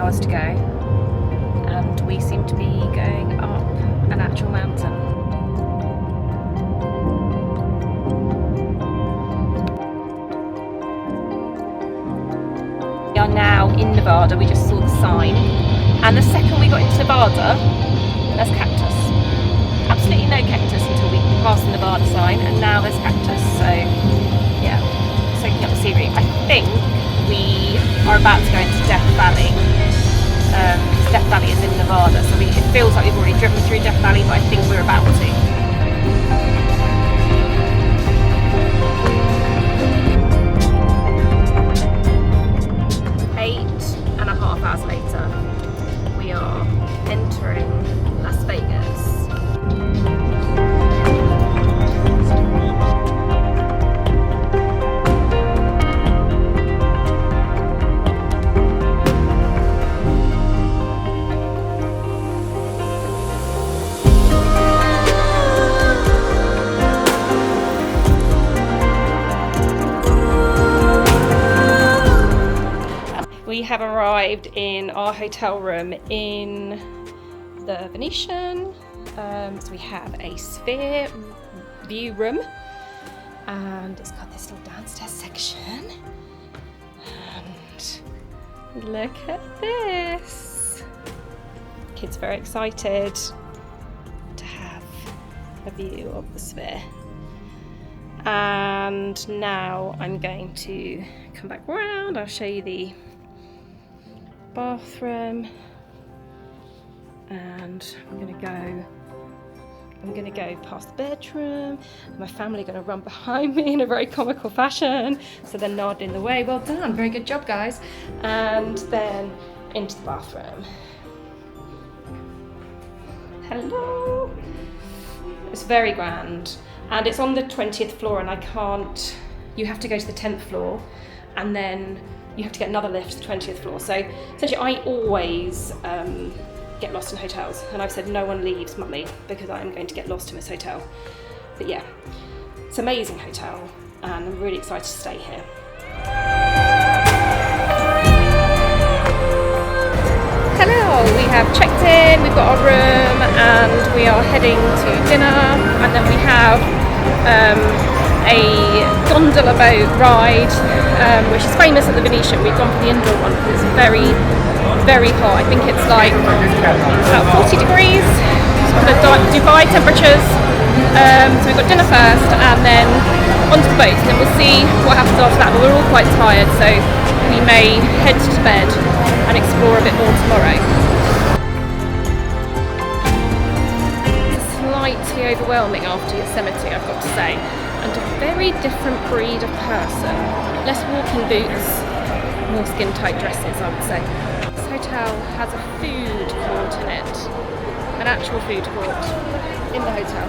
hours to go, and we seem to be going up an actual mountain. We are now in Nevada. We just saw the sign, and the second we got into Nevada, there's cactus. Absolutely no cactus until we passed the Nevada sign, and now there's cactus. So yeah, soaking up the scenery. I think we are about to go into Death Valley. Death Valley is in Nevada, so it feels like we've already driven through Death Valley, but I think we're about to. 8.5 hours later, we are entering Las Vegas. We have arrived in our hotel room in the Venetian. So we have a sphere view room, and it's got this little downstairs section. And look at this. Kids are very excited to have a view of the sphere. And now I'm going to come back round. I'll show you the bathroom, and I'm gonna go past the bedroom. My family are gonna run behind me in a very comical fashion, so they're nodding the way. Well done, very good job, guys. And then into the bathroom. Hello. It's very grand, and it's on the 20th floor, and you have to go to the 10th floor, and then you have to get another lift to the 20th floor. So essentially I always get lost in hotels, and I've said no one leaves Mummy because I'm going to get lost in this hotel. But yeah, it's an amazing hotel, and I'm really excited to stay here. Hello, we have checked in, we've got our room, and we are heading to dinner, and then we have a gondola boat ride, which is famous at the Venetian. We've gone for the indoor one because it's very, very hot. I think it's like about 40 degrees, the Dubai temperatures. So we've got dinner first, and then onto the boat, and then we'll see what happens after that. But we're all quite tired, so we may head to bed and explore a bit more tomorrow. It's slightly overwhelming after Yosemite, I've got to say. And a very different breed of person. Less walking boots, more skin-tight dresses, I would say. This hotel has a food court in it, an actual food court in the hotel.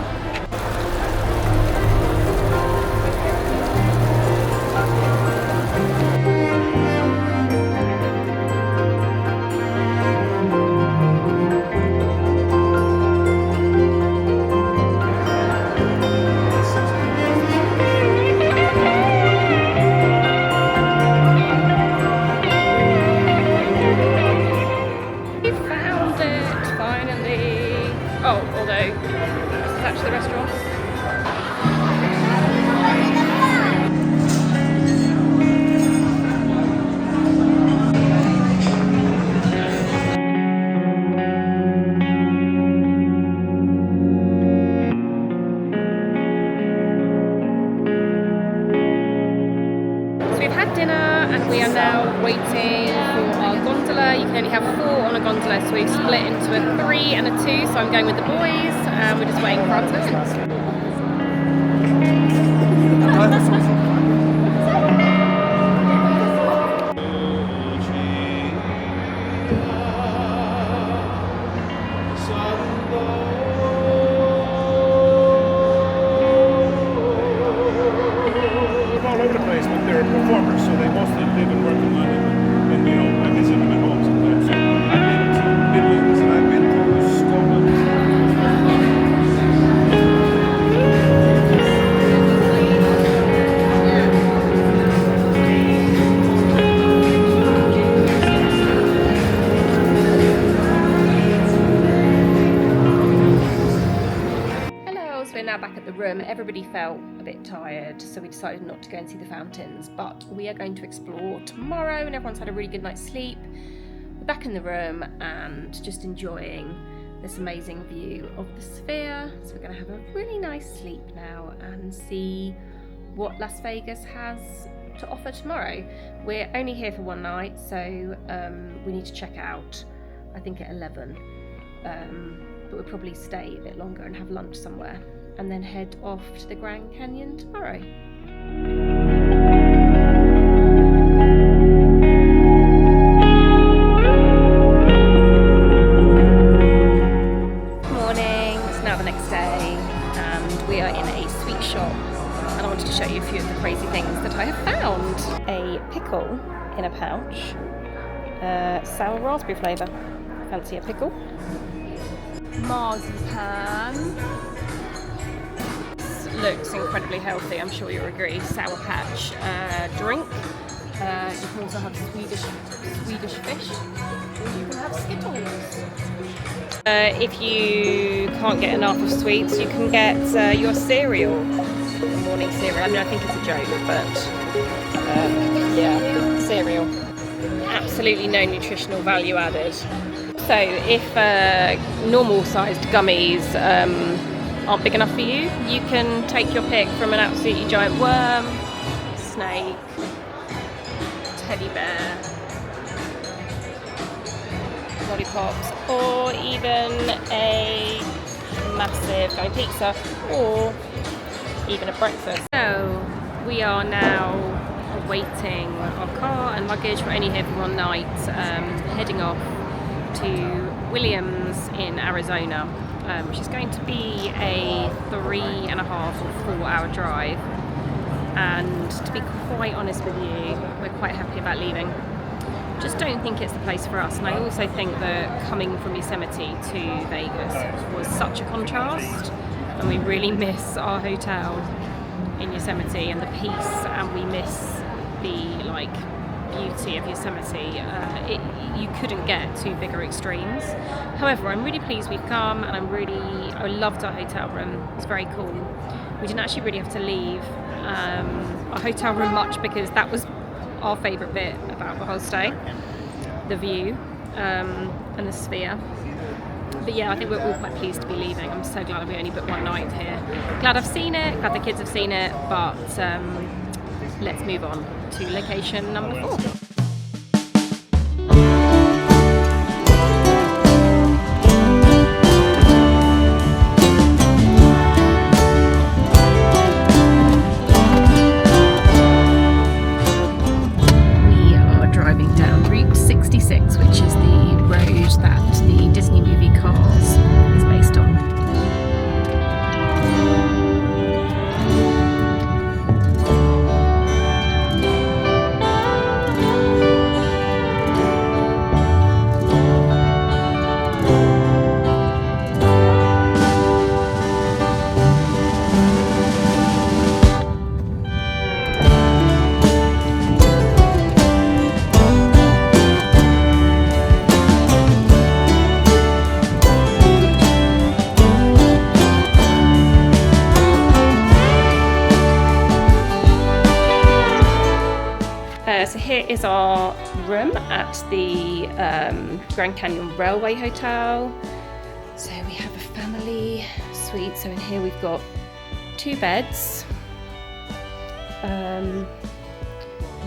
We are now waiting for our gondola. You can only have 4 on a gondola, so we've split into a 3 and a 2. So I'm going with the boys, and we're just waiting for our turn. All over the place, but they're performers, so they mostly live and work in London. And you know, I visit them at home sometimes. So I've been to Midlands and I've been to Scotland. the room. Everybody felt a bit tired, so we decided not to go and see the fountains, but we are going to explore tomorrow, and everyone's had a really good night's sleep. We're back in the room and just enjoying this amazing view of the Sphere. So we're going to have a really nice sleep now and see what Las Vegas has to offer tomorrow. We're only here for one night, so we need to check out, I think at 11, but we'll probably stay a bit longer and have lunch somewhere and then head off to the Grand Canyon tomorrow. Morning, it's now the next day and we are in a sweet shop. And I wanted to show you a few of the crazy things that I have found. A pickle in a pouch, sour raspberry flavour. Fancy a pickle? Marzipan. This looks incredibly healthy, I'm sure you'll agree. Sour Patch drink. You can also have Swedish fish. Or you can have Skittles. If you can't get enough of sweets, you can get your cereal. Morning cereal. I mean, I think it's a joke, but yeah, cereal. Absolutely no nutritional value added. So if normal sized gummies aren't big enough for you, you can take your pick from an absolutely giant worm, snake, teddy bear, lollipops, or even a massive gummy pizza, or even a breakfast. So we are now awaiting our car and luggage. We're only here for one night, heading off to Williams in Arizona, which is going to be a 3.5 or 4 hour drive. And to be quite honest with you, we're quite happy about leaving. Just don't think it's the place for us. And I also think that coming from Yosemite to Vegas was such a contrast. And we really miss our hotel in Yosemite and the peace, and we miss the beauty of Yosemite. You couldn't get two bigger extremes. However, I'm really pleased we've come, and I loved our hotel room. It was very cool. We didn't actually really have to leave our hotel room much because that was our favourite bit about the whole stay, the view and the Sphere. But yeah, I think we're all quite pleased to be leaving. I'm so glad we only booked one night here. Glad I've seen it, glad the kids have seen it, but let's move on to location number 4. We are driving down Route 66, which is the road that the Disney movie Cars is based on. So here is our room at the Grand Canyon Railway Hotel. So we have a family suite. So in here we've got 2 beds. I'm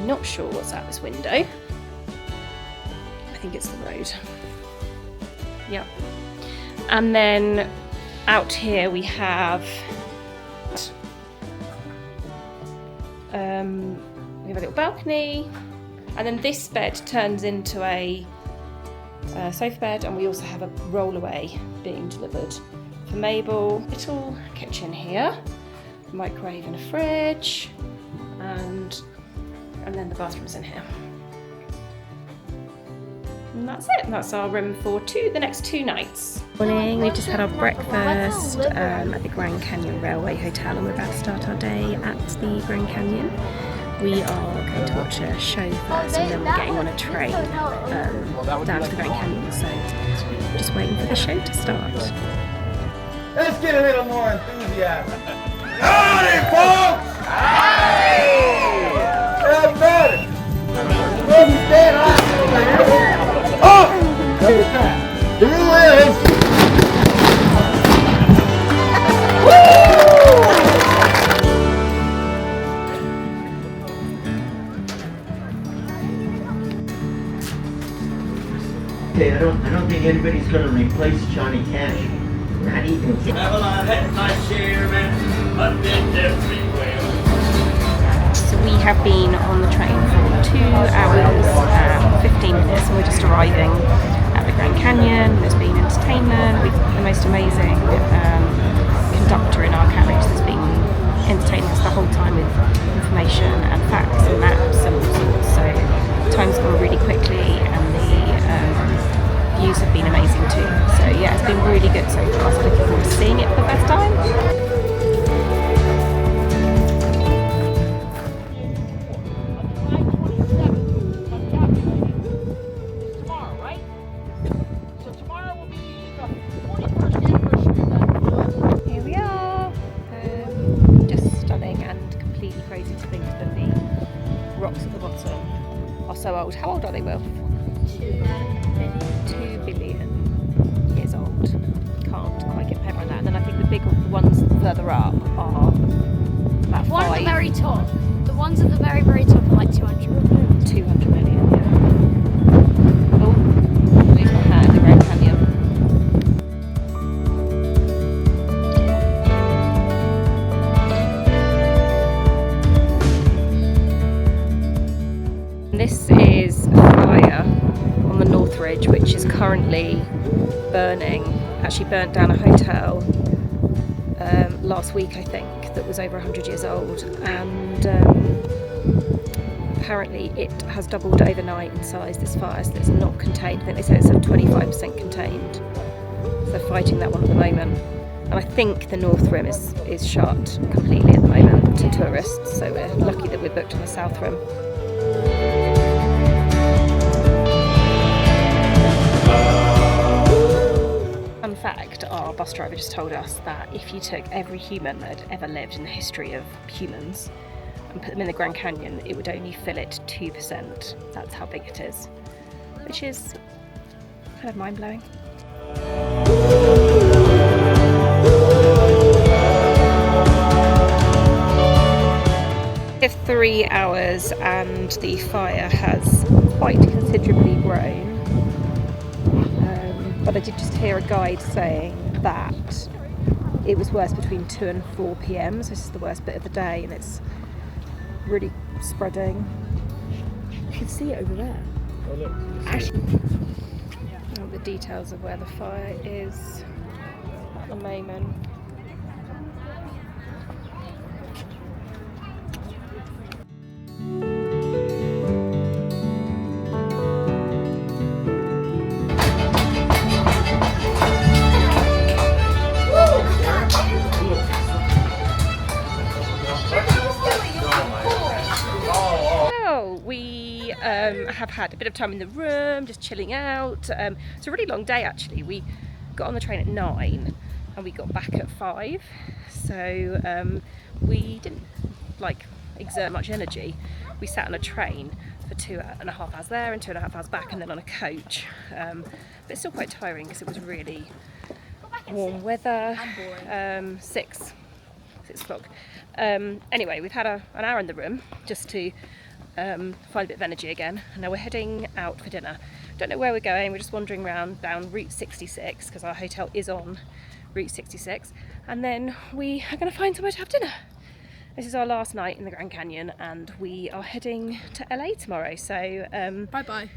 not sure what's out this window. I think it's the road. Yep. And then out here we have we have a little balcony, and then this bed turns into a sofa bed, and we also have a rollaway being delivered for Mabel. Little kitchen here, microwave and a fridge, and then the bathroom's in here. And that's it. That's our room for the next 2 nights. Morning, we've just had our breakfast at the Grand Canyon Railway Hotel, and we're about to start our day at the Grand Canyon. We are going to watch a show first, and then we're getting on a train down to the Grand Canyon, so just waiting for the show to start. Let's get a little more enthusiasm. I don't think anybody's gonna replace Johnny Cash. Not even. Well, I've had my share of a bit everywhere. So we have been on the train for 2 hours and 15 minutes, and we're just arriving at the Grand Canyon. There's been entertainment. We've got the most amazing conductor in our carriage that's been entertaining us the whole time with information and facts and maps and all sorts. So time's gone really quickly, and the views have been amazing too. So yeah, it's been really good so far. So looking forward to seeing it for the first time. Here we are. Just stunning and completely crazy to think that the rocks at the bottom are so old. How old are they, Will? 2 billion years old. Can't quite get my head around that. And then I think the big ones further up are about 5. One at the very top. The ones at the very, very top are like 200 million. 200 million, yeah. Oh, lose my hand, the Grand Canyon. This is a fire on the North Ridge, which is currently burning. Actually burnt down a hotel last week, I think, that was over 100 years old, and apparently it has doubled overnight in size, this fire, so it's not contained. I think they say it's at 25% contained, so they're fighting that one at the moment. And I think the North Rim is shut completely at the moment to tourists, so we're lucky that we're booked on the South Rim. Fun fact, our bus driver just told us that if you took every human that had ever lived in the history of humans and put them in the Grand Canyon, it would only fill it 2%. That's how big it is, which is kind of mind-blowing. We have 3 hours and the fire has quite considerably grown. But I did just hear a guide saying that it was worse between 2 and 4 p.m, so this is the worst bit of the day, and it's really spreading. You can see it over there. Oh, look. All the details of where the fire is at the moment. We have had a bit of time in the room, just chilling out. It's a really long day actually. We got on the train at 9 and we got back at 5, so we didn't exert much energy. We sat on a train for 2.5 hours there and 2.5 hours back, and then on a coach, but it's still quite tiring because it was really warm weather. 6 o'clock. Anyway, we've had an hour in the room just to find a bit of energy again, and now we're heading out for dinner. Don't know where we're going, we're just wandering around down Route 66 because our hotel is on Route 66, and then we are going to find somewhere to have dinner. This is our last night in the Grand Canyon and we are heading to LA tomorrow, so Bye bye.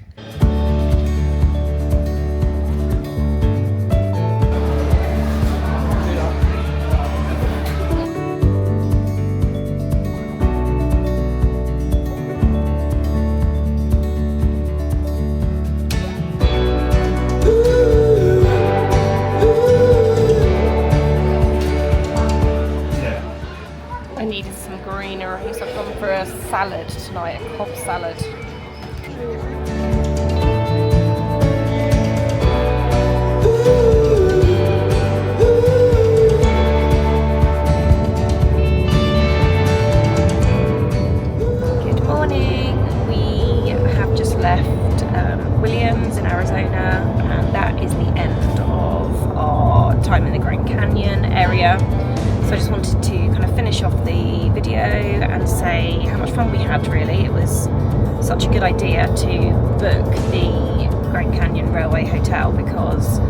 So I've gone for a salad tonight, a Cobb salad. the video and say how much fun we had. Really, it was such a good idea to book the Grand Canyon Railway Hotel, because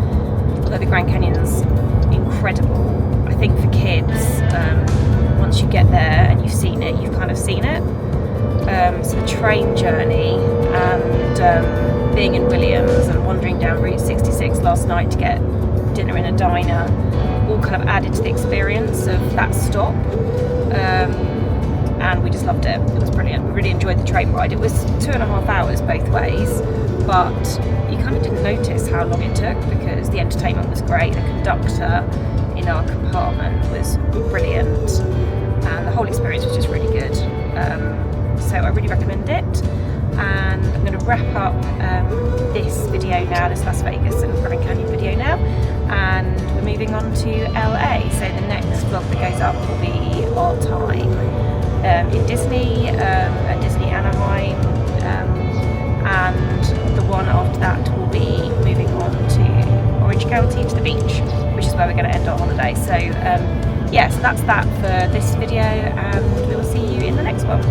although the Grand Canyon's incredible, I think for kids, once you get there and you've seen it, you've kind of seen it. So the train journey and being in Williams and wandering down Route 66 last night to get dinner in a diner all kind of added to the experience of that stop. And we just loved it. It was brilliant. We really enjoyed the train ride. It was 2.5 hours both ways, but you kind of didn't notice how long it took because the entertainment was great. The conductor in our compartment was brilliant, and the whole experience was just really good. So I really recommend it. And I'm going to wrap up this video now, this Las Vegas and Grand Canyon video now, and we're moving on to LA. So the next vlog that goes up will be our time in Disney, at Disney Anaheim, and the one after that will be moving on to Orange County, to the beach, which is where we're going to end our holiday. So yes, that's that for this video, and we will see you in the next one.